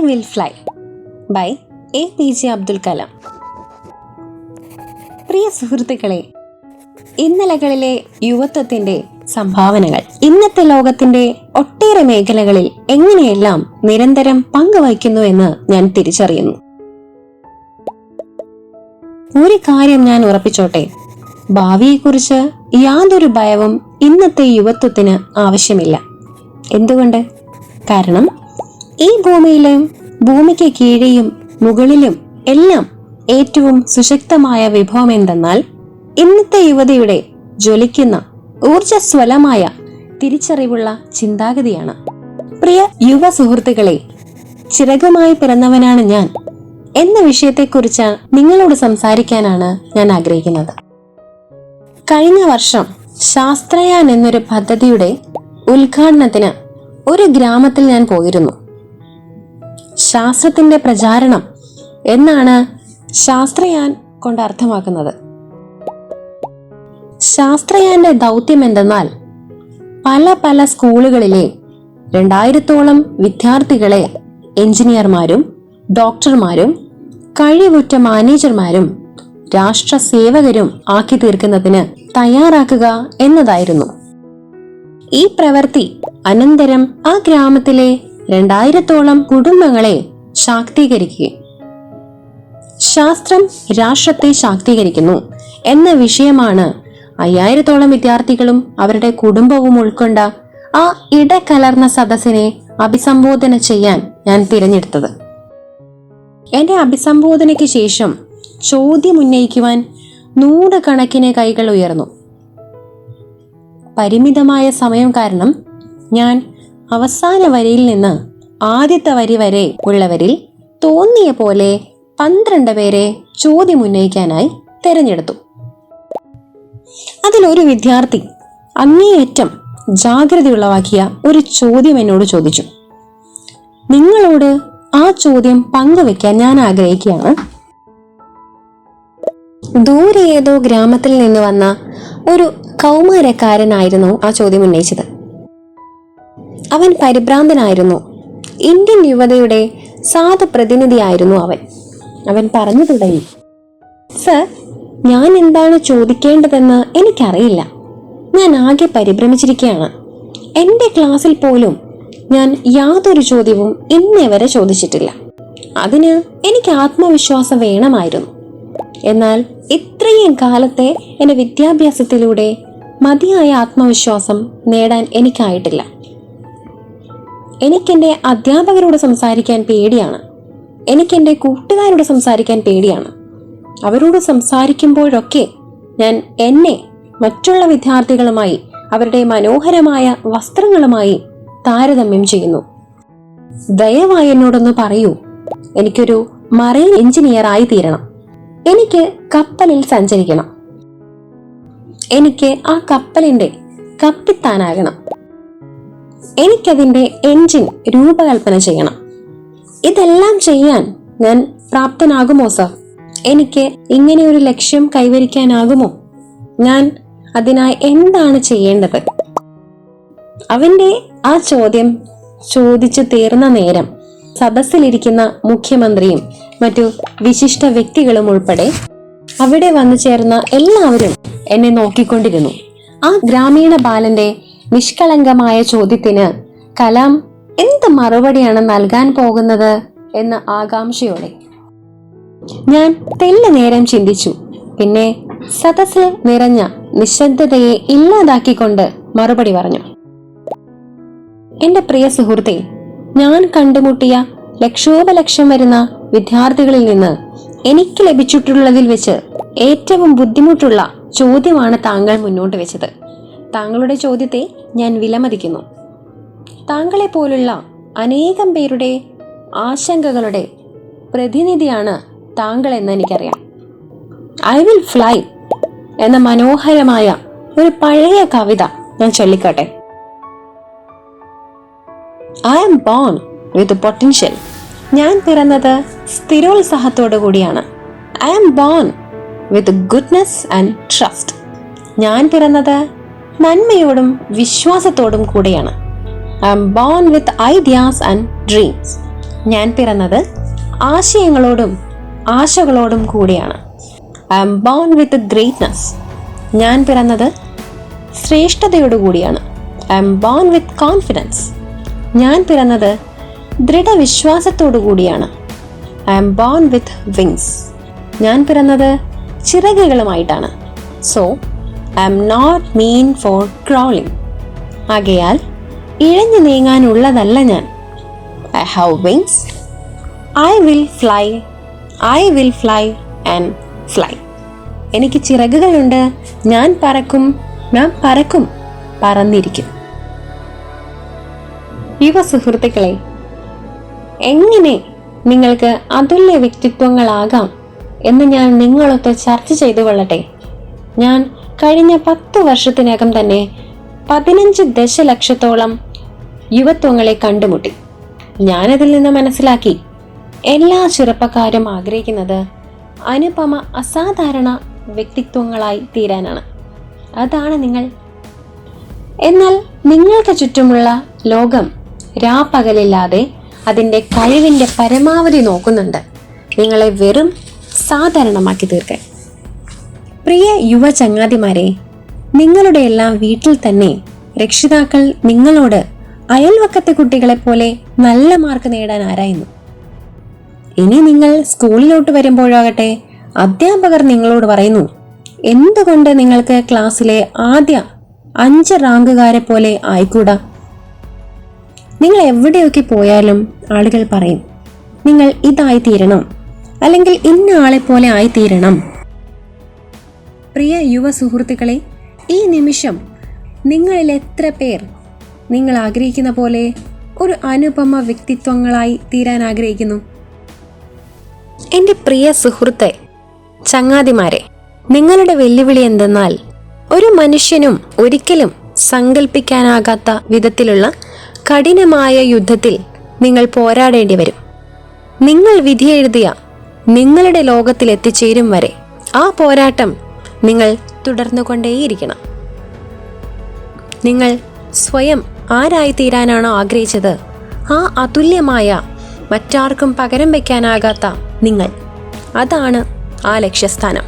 Will fly by APJ Abdul Kalam. പ്രിയ സുഹൃത്തുക്കളെ, ഇന്നലകളിലെ യുവത്വത്തിന്റെ സംഭാവനകൾ ഇന്നത്തെ ലോകത്തിന്റെ ഒട്ടേറെ മേഖലകളിൽ എങ്ങനെയെല്ലാം നിരന്തരം പങ്കുവയ്ക്കുന്നു എന്ന് ഞാൻ തിരിച്ചറിയുന്നു. ഒരു കാര്യം ഞാൻ ഉറപ്പിച്ചോട്ടെ, ഭാവിയെക്കുറിച്ച് യാതൊരു ഭയവും ഇന്നത്തെ യുവത്വത്തിന് ആവശ്യമില്ല. എന്തുകൊണ്ട്? കാരണം ഈ ഭൂമിയിലും ഭൂമിക്ക് കീഴെയും മുകളിലും എല്ലാം ഏറ്റവും സുശക്തമായ വിഭവം എന്തെന്നാൽ ഇന്നത്തെ യുവതിയുടെ ജ്വലിക്കുന്ന ഊർജ്ജസ്വലമായ തിരിച്ചറിവുള്ള ചിന്താഗതിയാണ്. പ്രിയ യുവ സുഹൃത്തുക്കളെ, ചിറകുമായി പിറന്നവനാണ് ഞാൻ എന്ന വിഷയത്തെക്കുറിച്ച് നിങ്ങളോട് സംസാരിക്കാനാണ് ഞാൻ ആഗ്രഹിക്കുന്നത്. കഴിഞ്ഞ വർഷം ശാസ്ത്രയാൻ എന്നൊരു പദ്ധതിയുടെ ഉദ്ഘാടനത്തിന് ഒരു ഗ്രാമത്തിൽ ഞാൻ പോയിരുന്നു. ശാസ്ത്രത്തിന്റെ പ്രചാരണം എന്നാണ് ശാസ്ത്രയാൻ കൊണ്ട് അർത്ഥമാക്കുന്നത്. ശാസ്ത്രയാന്റെ ദൗത്യം എന്തെന്നാൽ പല സ്കൂളുകളിലെ 2000-ഓളം വിദ്യാർത്ഥികളെ എഞ്ചിനീയർമാരും ഡോക്ടർമാരും കഴിവുറ്റ മാനേജർമാരും രാഷ്ട്ര സേവകരും ആക്കി തീർക്കുന്നതിന് തയ്യാറാക്കുക എന്നതായിരുന്നു. ഈ പ്രവൃത്തി അനന്തരം ആ ഗ്രാമത്തിലെ 2000-ഓളം കുടുംബങ്ങളെ ശാക്തീകരിക്കുകയും ശാസ്ത്രം രാഷ്ട്രത്തെ ശാക്തീകരിക്കുന്നു എന്ന വിഷയമാണ് 5000-ഓളം വിദ്യാർത്ഥികളും അവരുടെ കുടുംബവും ഉൾക്കൊണ്ട ആ ഇടകലർന്ന സദസ്സിനെ അഭിസംബോധന ചെയ്യാൻ ഞാൻ തിരഞ്ഞെടുത്തത്. എന്റെ അഭിസംബോധനയ്ക്ക് ശേഷം ചോദ്യം ഉന്നയിക്കുവാൻ നൂറുകണക്കിന് കൈകൾ ഉയർന്നു. പരിമിതമായ സമയം കാരണം ഞാൻ അവസാന വരിയിൽ നിന്ന് ആദ്യത്തെ വരി വരെ ഉള്ളവരിൽ തോന്നിയ പോലെ 12 പേരെ ചോദ്യം ഉന്നയിക്കാനായി തിരഞ്ഞെടുത്തു. അതിലൊരു വിദ്യാർത്ഥി അങ്ങേയറ്റം ജാഗ്രതയുള്ളവാക്കിയ ഒരു ചോദ്യം എന്നോട് ചോദിച്ചു. നിങ്ങളോട് ആ ചോദ്യം പങ്കുവെക്കാൻ ഞാൻ ആഗ്രഹിക്കുകയാണ്. ദൂരെ ഏതോ ഗ്രാമത്തിൽ നിന്ന് വന്ന ഒരു കൗമാരക്കാരനായിരുന്നു ആ ചോദ്യം ഉന്നയിച്ചത്. അവൻ പരിഭ്രാന്തനായിരുന്നു. ഇന്ത്യൻ യുവതയുടെ സാധു പ്രതിനിധിയായിരുന്നു അവൻ. അവൻ പറഞ്ഞു തുടങ്ങി, സർ, ഞാൻ എന്താണ് ചോദിക്കേണ്ടതെന്ന് എനിക്കറിയില്ല. ഞാൻ ആകെ പരിഭ്രമിച്ചിരിക്കുകയാണ്. എന്റെ ക്ലാസ്സിൽ പോലും ഞാൻ യാതൊരു ചോദ്യവും ഇന്നേ വരെ ചോദിച്ചിട്ടില്ല. അതിന് എനിക്ക് ആത്മവിശ്വാസം വേണമായിരുന്നു. എന്നാൽ ഇത്രയും കാലത്തെ എന്റെ വിദ്യാഭ്യാസത്തിലൂടെ മതിയായ ആത്മവിശ്വാസം നേടാൻ എനിക്കായിട്ടില്ല. എനിക്കെന്റെ അധ്യാപകരോട് സംസാരിക്കാൻ പേടിയാണ്. എനിക്കെന്റെ കൂട്ടുകാരോട് സംസാരിക്കാൻ പേടിയാണ്. അവരോട് സംസാരിക്കുമ്പോഴൊക്കെ ഞാൻ എന്നെ മറ്റുള്ള വിദ്യാർത്ഥികളുമായി അവരുടെ മനോഹരമായ വസ്ത്രങ്ങളുമായി താരതമ്യം ചെയ്യുന്നു. ദയവായി എന്നോടൊന്ന് പറയൂ, എനിക്കൊരു മറൈൻ എഞ്ചിനീയർ ആയി തീരണം. എനിക്ക് കപ്പലിൽ സഞ്ചരിക്കണം. എനിക്ക് ആ കപ്പലിന്റെ കപ്പിത്താനാകണം. എനിക്കതിന്റെ എഞ്ചിൻ രൂപകൽപ്പന ചെയ്യണം. ഇതെല്ലാം ചെയ്യാൻ ഞാൻ പ്രാപ്തനാകുമോ സർ? എനിക്ക് ഇങ്ങനെ ഒരു ലക്ഷ്യം കൈവരിക്കാനാകുമോ? ഞാൻ അതിനായി എന്താണ് ചെയ്യേണ്ടത്? അവന്റെ ആ ചോദ്യം ചോദിച്ചു തീർന്ന നേരം സദസ്സിലിരിക്കുന്ന മുഖ്യമന്ത്രിയും മറ്റു വിശിഷ്ട വ്യക്തികളും ഉൾപ്പെടെ അവിടെ വന്നു ചേർന്ന എല്ലാവരും എന്നെ നോക്കിക്കൊണ്ടിരുന്നു. ആ ഗ്രാമീണ ബാലന്റെ നിഷ്കളങ്കമായ ചോദ്യത്തിന് കലാം എന്ത് മറുപടിയാണ് നൽകാൻ പോകുന്നത് എന്ന ആകാംക്ഷയോടെ ഞാൻ തെല്ല് നേരം ചിന്തിച്ചു. പിന്നെ സദസ്സിൽ നിറഞ്ഞ നിശബ്ദതയെ ഇല്ലാതാക്കിക്കൊണ്ട് മറുപടി പറഞ്ഞു. എന്റെ പ്രിയ സുഹൃത്തെ, ഞാൻ കണ്ടുമുട്ടിയ ലക്ഷോപലക്ഷം വരുന്ന വിദ്യാർത്ഥികളിൽ നിന്ന് എനിക്ക് ലഭിച്ചിട്ടുള്ളതിൽ വെച്ച് ഏറ്റവും ബുദ്ധിമുട്ടുള്ള ചോദ്യമാണ് താങ്കൾ മുന്നോട്ട് വെച്ചത്. താങ്കളുടെ ചോദ്യത്തെ ഞാൻ വിലമതിക്കുന്നു. താങ്കളെ പോലുള്ള അനേകം പേരുടെ ആശങ്കകളുടെ പ്രതിനിധിയാണ് താങ്കൾ എന്ന് എനിക്കറിയാം. ഐ വിൽ ഫ്ലൈ എന്ന മനോഹരമായ ഒരു പഴയ കവിത ഞാൻ ചൊല്ലിക്കട്ടെ. I am born with potential. ഞാൻ പിറന്നത് സ്ഥിരോത്സാഹത്തോടു കൂടിയാണ്. I am born with goodness and trust. ഞാൻ പിറന്നത് നന്മയോടും വിശ്വാസത്തോടും കൂടിയാണ്. I am born with ideas and dreams. ഞാൻ പിറന്നത് ആശയങ്ങളോടും ആശകളോടും കൂടിയാണ്. I am born with greatness. ഞാൻ പിറന്നത് ശ്രേഷ്ഠതയോടുകൂടിയാണ്. I am born with confidence. ഞാൻ പിറന്നത് ദൃഢവിശ്വാസത്തോടു കൂടിയാണ്. I am born with wings. ഞാൻ പിറന്നത് ചിറകുകളുമായിട്ടാണ്. So I am not mean for crawling. ആകയാൽ ഇഴഞ്ഞു നീങ്ങാനുള്ളതല്ല ഞാൻ. I have wings. I will fly. I will fly and fly. എനിക്ക് ചിറകുകളുണ്ട്. ഞാൻ പറക്കും. ഞാൻ പറക്കും. പറന്നിരിക്കും. യുവ സുഹൃത്തുക്കളെ, എങ്ങനെ നിങ്ങൾക്ക് അതുല്യ വ്യക്തിത്വങ്ങളാകാം എന്ന് ഞാൻ നിങ്ങളൊത്ത് ചർച്ച ചെയ്തു കൊള്ളട്ടെ. ഞാൻ കഴിഞ്ഞ 10 വർഷത്തിനകം തന്നെ 15 ദശലക്ഷത്തോളം യുവത്വങ്ങളെ കണ്ടുമുട്ടി. ഞാനതിൽ നിന്ന് മനസ്സിലാക്കി, എല്ലാ ചെറുപ്പക്കാരും ആഗ്രഹിക്കുന്നത് അനുപമ അസാധാരണ വ്യക്തിത്വങ്ങളായി തീരാനാണ്. അതാണ് നിങ്ങൾ. എന്നാൽ നിങ്ങൾക്ക് ചുറ്റുമുള്ള ലോകം രാപ്പകലില്ലാതെ അതിൻ്റെ കഴിവിൻ്റെ പരമാവധി നോക്കുന്നുണ്ട് നിങ്ങളെ വെറും സാധാരണമാക്കി തീർക്കാൻ. പ്രിയ യുവ ചങ്ങാതിമാരെ, നിങ്ങളുടെ എല്ലാം വീട്ടിൽ തന്നെ രക്ഷിതാക്കൾ നിങ്ങളോട് അയൽവക്കത്തെ കുട്ടികളെ പോലെ നല്ല മാർക്ക് നേടാൻ ആരായുന്നു. ഇനി നിങ്ങൾ സ്കൂളിലോട്ട് വരുമ്പോഴാകട്ടെ അധ്യാപകർ നിങ്ങളോട് പറയുന്നു, എന്തുകൊണ്ട് നിങ്ങൾക്ക് ക്ലാസ്സിലെ ആദ്യ 5 റാങ്കുകാരെ പോലെ ആയിക്കൂടാ. നിങ്ങൾ എവിടെയൊക്കെ പോയാലും ആളുകൾ പറയും, നിങ്ങൾ ഇതായി തീരണം, അല്ലെങ്കിൽ ഇന്ന ആളെ പോലെ ആയിത്തീരണം. പ്രിയ യുവ സുഹൃത്തുക്കളെ, ഈ നിമിഷം നിങ്ങളിൽ എത്ര പേർ നിങ്ങൾ ആഗ്രഹിക്കുന്ന പോലെ ഒരു അനുപമ വ്യക്തിത്വങ്ങളായി തീരാൻ ആഗ്രഹിക്കുന്നു? എൻ്റെ പ്രിയ സുഹൃത്തെ, ചങ്ങാതിമാരെ, നിങ്ങളുടെ വെല്ലുവിളി എന്തെന്നാൽ ഒരു മനുഷ്യനും ഒരിക്കലും സങ്കല്പിക്കാനാകാത്ത വിധത്തിലുള്ള കഠിനമായ യുദ്ധത്തിൽ നിങ്ങൾ പോരാടേണ്ടി വരും. നിങ്ങൾ വിധിയെഴുതിയ നിങ്ങളുടെ ലോകത്തിൽ എത്തിച്ചേരും വരെ ആ പോരാട്ടം നിങ്ങൾ തുടർന്നുകൊണ്ടേയിരിക്കണം. നിങ്ങൾ സ്വയം ആരായി തീരാനാണോ ആഗ്രഹിച്ചത്, ആ അതുല്യമായ മറ്റാർക്കും പകരം വയ്ക്കാനാകാത്ത നിങ്ങൾ, അതാണ് ആ ലക്ഷ്യസ്ഥാനം.